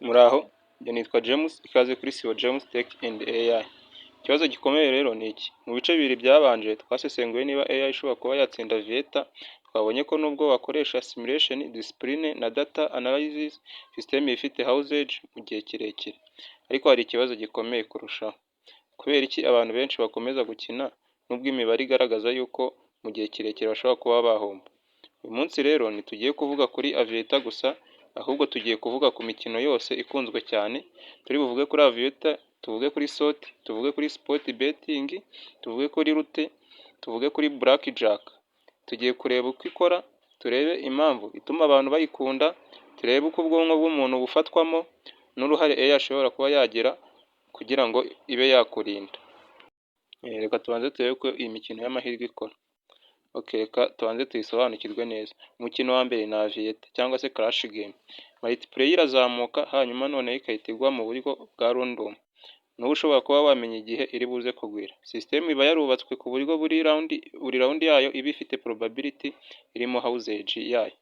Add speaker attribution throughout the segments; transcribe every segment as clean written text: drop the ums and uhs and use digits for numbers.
Speaker 1: Muraho, njye nitwa James, ikaze kuri Sibo James Tech and AI. Ikibazo gikomeye rero ni iki: mu bice bibiri byabanje twasesenguye niba AI ishobora kuba yatsinda VETA. Twabonye ko nubwo wakoresha simulation, discipline na data analysis, system ifite usage mu gihe kirekire, ariko hari ikibazo gikomeye kurushaho. Kubera iki abantu benshi bakomeza gukina nubwo imibare igaragaza yuko mu gihe kirekire bashobora kuba bahomba? Uyu munsi rero ntitugiye kuvuga kuri Aviator gusa, ahubwo tugiye kuvuga ku mikino yose ikunzwe cyane. Turi buvuge kuri Aviator, tuvuge kuri SOT, tuvuge kuri Sport Betting, tuvuge kuri Rute, tuvuge kuri Blackjack. Tugiye kureba uko ikora, turebe impamvu ituma abantu bayikunda, turebe uko ubwonko bw'umuntu bufatwamo n'uruhare AI ashobora kuba yagira kugira ngo ibe yakurinda. Reka tubanze turebe ko iyi mikino y'amahirwe ikora. Reka tubanze tuyisobanukirwe neza. Umukino wa mbere ni Aviator cyangwa se Crash Game. Multiplayer irazamuka, hanyuma noneho igahita igwa mu buryo bwa random. N'ubu ushobora kuba wamenya igihe iri buze kugwira. System iba yarubatswe ku buryo buri round yayo iba ifite probability irimo usage yayo.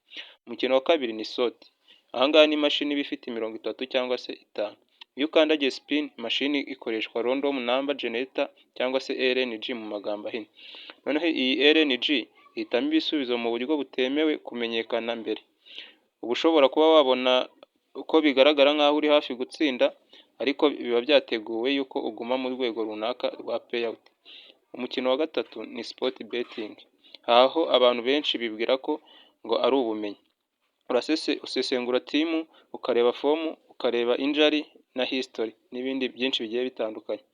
Speaker 1: Umukino wa kabiri ni SOT. Ahangaha ni imashini iba ifite 30 cyangwa se 5. Iyo ukandagiye spin, mashini ikoreshwa random number generator cyangwa se RNG mu magambo ahinnye. Noneho iyi RNG ihitamo ibisubizo mu buryo butemewe kumenyekana mbere. Uba ushobora kuba wabona uko bigaragara nk'aho uri hafi gutsinda, ariko biba byateguwe yuko uguma mu rwego runaka rwa payout. Umukino wa gatatu ni Sport Betting. Aho abantu benshi bibwira ko ngo ari ubumenyi. Usesengura timu, ukareba fomu, ukareba injury na history n'ibindi byinshi bigiye bitandukanye.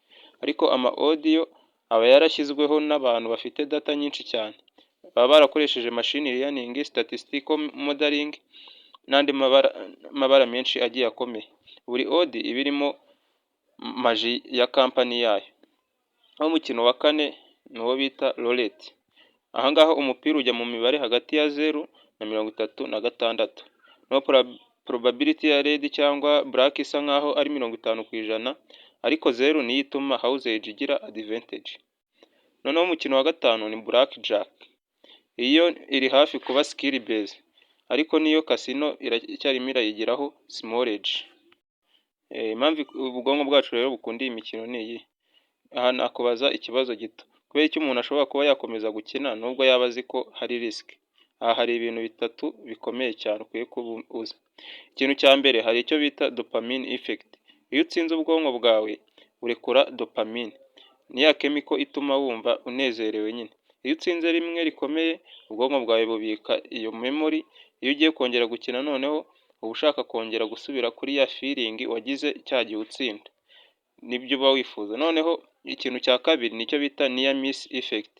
Speaker 1: Ariko ama audio aba yarashyizweho n'abantu bafite data nyinshi cyane. Baba barakoresheje machine learning, statistical modeling n'andi mabara menshi agiye akomeye. Buri odd iba irimo maji ya company yayo. Umukino wa kane ni uwo bita roulette. Ahangaha umupira ujya mu mibare hagati ya 0 na 36. No probability ya red cyangwa black isa nkaho ari 50%, ariko 0 niyo ituma usage igira advantage. Noneho umukino wa gatanu ni Blackjack. Iyo iri hafi kuba skill base, ariko niyo casino iracyarimo irayigiraho small edge. Impamvu ubwonko bwacu rero bukunda iyi mikino ni iyi. Aha nakubaza ikibazo gito: kubera iki umuntu ashobora kuba yakomeza gukina nubwo yaba azi ko hari risk? Aha hari ibintu bitatu bikomeye cyane ukwiye kuba uzi. Ikintu cya mbere, hari icyo bita dopamine effect. Iyo utsinze ubwonko bwawe urekura dopamine, ni ya chemical ituma wumva unezerewe nyine. Iyo utsinze rimwe rikomeye, ubwonko bwawe bubika iyo memory. Iyo ugiye kongera gukina noneho uba ushaka kongera gusubira kuri ya feeling wagize cya gihe utsinda, nibyo uba wifuza. Noneho ikintu cya kabiri nicyo bita near miss effect.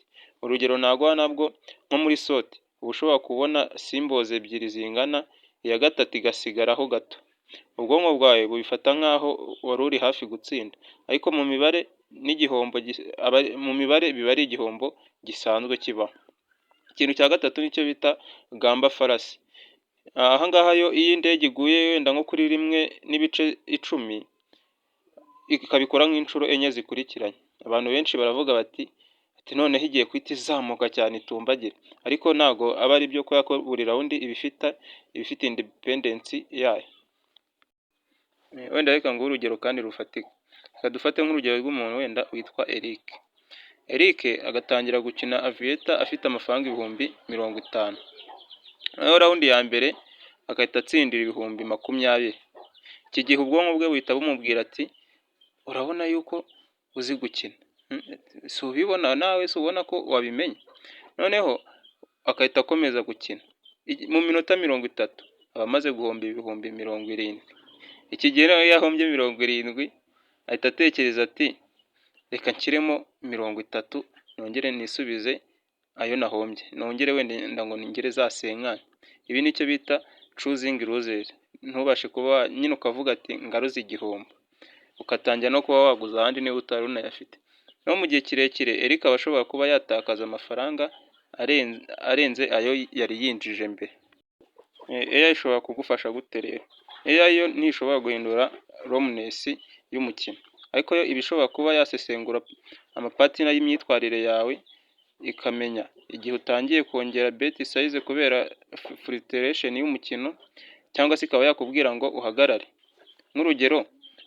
Speaker 1: Urugero naguha nabwo nko muri SOT, uba ushobora kubona symbols ebyiri zingana, iya gatatu igasigaraho gato. Ubwonko bwawe bubifata nkaho wari uri hafi gutsinda, ariko mu mibare biba ari igihombo gisanzwe kibaho. Ikintu cya gatatu nicyo bita gamba fallacy. Ahangaha yo iyo indege iguye wenda nko kuri 1.10, ikabikora nk'inshuro 4 zikurikiranye, abantu benshi baravuga bati noneho igiye kwita izamuka cyane itumbagira. Ariko ntago aba ari byo, kubera ko buri round iba ifite independence yayo. Wenda reka ngo urugero kandi rufatika. Reka dufate nk'urugero rw'umuntu wenda witwa Eric. Eric agatangira gukina Aviator afite amafaranga 50,000. Naho round ya mbere agahita atsindira 20,000. Iki gihe ubwonko bwe buhita bumubwira ati urabona yuko uzi gukina, si ubibona nawe? Si ubona ko wabimenye? Noneho akahita akomeza gukina. Mu minota 30 aba amaze guhomba 70,000. Iki gihe nawe yahombye 70, ahita atekereza ati reka nshyiremo 30 nongere nisubize ayo nahombye, nongere wenda ngo ningere za senkani. Ibi nicyo bita choosing losers. Ntubashe kuba nyine ukavuga ati ngaruze igihombo, ukatangira no kuba waguza ahandi niba utari unayafite. No mu gihe kirekire Eric aba ashobora kuba yatakaza amafaranga arenze ayo yari yinjije mbere. AI ishobora kugufasha gute rero? AI yo ntishobora guhindura roomness y'umukino, ariko yo ibishobora kuba yasesengura amapatina y'imyitwarire yawe, ikamenya igihe utangiye kongera bet size kubera filtration y'umukino, cyangwa se ikaba yakubwira ngo uhagarare. nk'urugero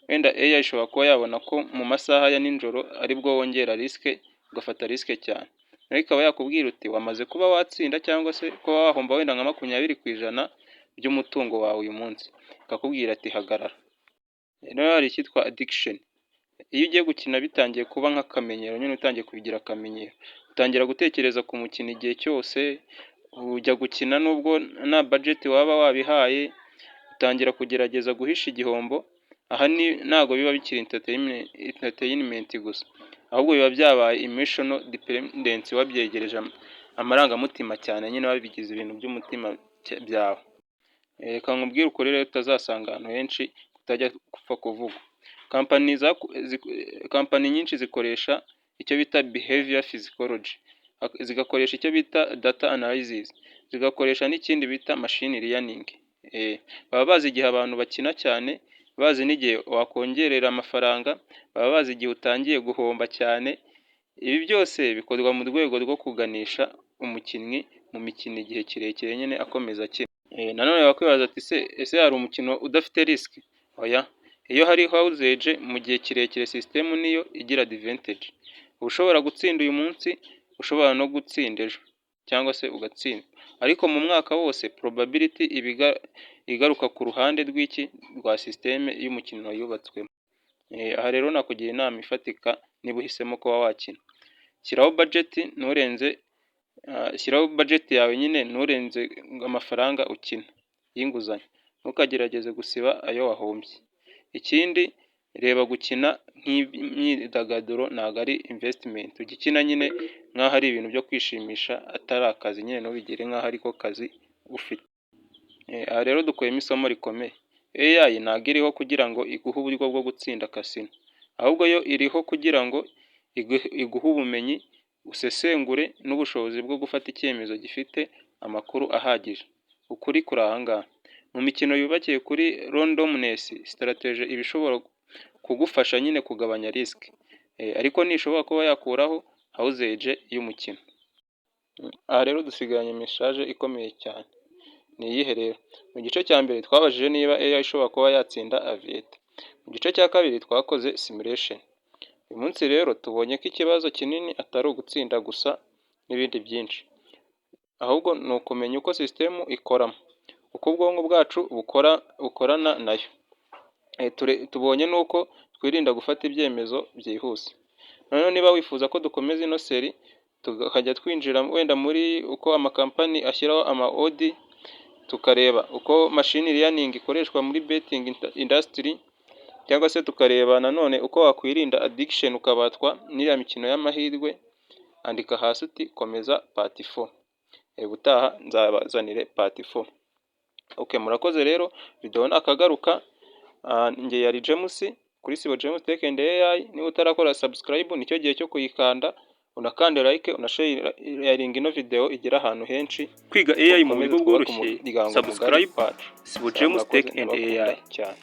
Speaker 1: wenda AI ishobora kuba yabona ko mu masaha ya nijoro aribwo wongera risike ugafata risike cyane, nayo ikaba yakubwira uti wamaze kuba watsinda cyangwa se kuba wahomba wenda nka 20% by'umutungo wawe uyu munsi, ikakubwira ati hagarara. Rero hari icyitwa addiction. Iyo ugiye gukina bitangiye kuba nk'akamenyero, nyine utangiye kubigira akamenyero, utangira gutekereza ku mukino igihe cyose, ujya gukina nubwo nta budget waba wabihaye, utangira kugerageza guhisha igihombo. Aha ntabwo biba bikiri entertainment gusa, ahubwo biba byabaye emotional dependence, wabyegereje amarangamutima cyane, nyine wabigize ibintu by'umutima byawe. Reka nkubwire ukuri rero utazasanga ahantu henshi kutajya gupfa kuvuga. Kampani nyinshi zikoresha icyo bita behavior physiology, zigakoresha icyo bita data analysis, zigakoresha n'ikindi bita machine learning. Baba bazi igihe abantu bakina cyane, bazi n'igihe wakongerera amafaranga, baba bazi igihe utangiye guhomba cyane. Ibi byose bikorwa mu rwego rwo kuganisha umukinnyi mu mikino igihe kirekire, nyine akomeza akina. Nanone wakwibaza ati ese hari umukino udafite risk? Oya, iyo hari usage mu gihe kirekire system niyo igira advantage. Ushobora gutsinda uyu munsi, ushobora no gutsinda ejo cyangwa se ugatsinda, ariko mu mwaka wose probability igaruka ku ruhande rwa system y'umukino yubatswemo. Aha rero nakugira inama ifatika niba uhisemo kuba wakina. Shyiraho budget yawe, nyine nturenze amafaranga ukina y'inguzanyo, ntukagerageze gusiba ayo wahombye. Ikindi, reba gukina nk'imyidagaduro, ntabwo ari investment. Ugikina nyine nk'aho ari ibintu byo kwishimisha atari akazi, nyine ntubigire nk'aho ariko kazi ufite. Aha rero dukuyemo isomo rikomeye. AI ntabwo iriho kugira ngo iguhe uburyo bwo gutsinda kasino, ahubwo yo iriho kugira ngo iguhe ubumenyi, usesengure n'ubushobozi bwo gufata icyemezo gifite amakuru ahagije. Ukuri kuri aha ngaha. Mu mikino yubakiye kuri randomness, strategy iba ishobora kugufasha nyine kugabanya risk, ariko ntishobora kuba yakuraho usage y'umukino. Aha rero dusigaranye message ikomeye cyane. Ni iyihe rero? Mu gice cya mbere twabajije niba AI ishobora kuba yatsinda Aviator. Mu gice cya kabiri twakoze simulation. Uyu munsi rero tubonye ko ikibazo kinini atari ugutsinda gusa n'ibindi byinshi, ahubwo ni ukumenya uko system ikoramo, uko ubwonko bwacu bukorana nayo. Tubonye n'uko twirinda gufata ibyemezo byihuse. Noneho niba wifuza ko dukomeza ino seri, tukajya twinjira wenda muri uko amakampani ashyiraho ama-odi, tukareba uko machine learning ikoreshwa muri betting industry, cyangwa se tukareba nanone uko wakwirinda addiction ukabatwa n'iriya mikino y'amahirwe, andika hasi uti komeza part 4. Ubutaha nzabazanire part 4. Okay, murakoze rero, video nakagaruka. Nge yari James kuri Sibo James Tech and AI. Niba utarakora subscribe, nicyo gihe cyo kuyikanda, unakande like, unasharing ino video igera ahantu henshi. Kwiga AI mu buryo bworoshye, subscribe Sibo James Tech and AI cyane.